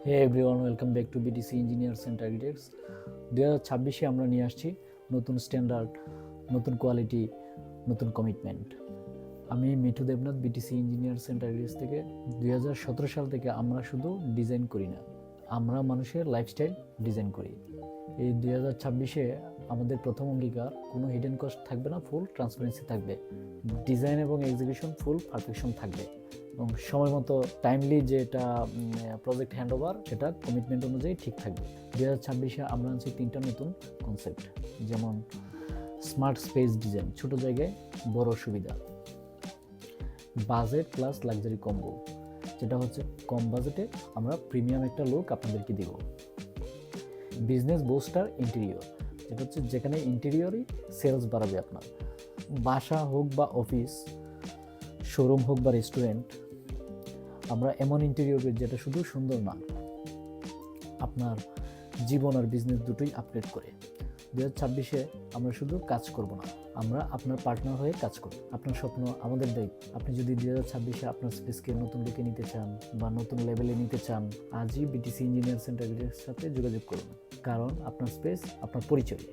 Hey everyone, welcome back to BTC engineers and architects. 2026-এ আমরা নিয়ে আসছি নতুন স্ট্যান্ডার্ড, নতুন কোয়ালিটি, নতুন কমিটমেন্ট। আমি Mithu Debnath, BTC engineers and architects থেকে। 2017 সাল থেকে আমরা শুধু ডিজাইন করি না, আমরা মানুষের লাইফস্টাইল ডিজাইন করি। এই 2026-এ আমাদের প্রথম অঙ্গীকার, কোনো হিডেন কস্ট থাকবে না, ফুল ট্রান্সপারেন্সি থাকবে, ডিজাইন এবং এক্সিকিউশন ফুল পারফেকশন থাকবে, এবং সময় মতো টাইমলি যেটা প্রজেক্ট হ্যান্ড ওভার সেটা কমিটমেন্ট অনুযায়ী ঠিক থাকবে। 2026-এ আমরা আনছি 3টা নতুন কনসেপ্ট, যেমন স্মার্ট স্পেস ডিজাইন, ছোট জায়গায় বড় সুবিধা, বাজেট প্লাস লাক্সারি কম্বো, যেটা হচ্ছে কম বাজেটে আমরা প্রিমিয়াম একটা লুক আপনাদেরকে দিব, বিজনেস বুস্টার ইন্টেরিয়র, যেটা হচ্ছে যেখানে ইন্টেরিয়রই সেলস বাড়াবে আপনার। বাসা হোক বা অফিস, শোরুম হোক বা রেস্টুরেন্ট, আমরা এমন ইন্টেরিয়র যেটা শুধু সুন্দর না, আপনার জীবন আর বিজনেস দুটোই আপগ্রেড করে। 2026-এ আমরা শুধু কাজ করব না, আমরা আপনার পার্টনার হয়ে কাজ করব। আপনার স্বপ্ন আমাদের দায়িত্ব। আপনি যদি 2026-এ আপনার স্পেসকে নতুন লুকে নিতে চান বা নতুন লেভেলে নিতে চান, আজই বিটিসি ইঞ্জিনিয়ার্স অ্যান্ড আর্কিটেক্টসের সাথে যোগাযোগ করুন, কারণ আপনার স্পেস আপনার পরিচয়।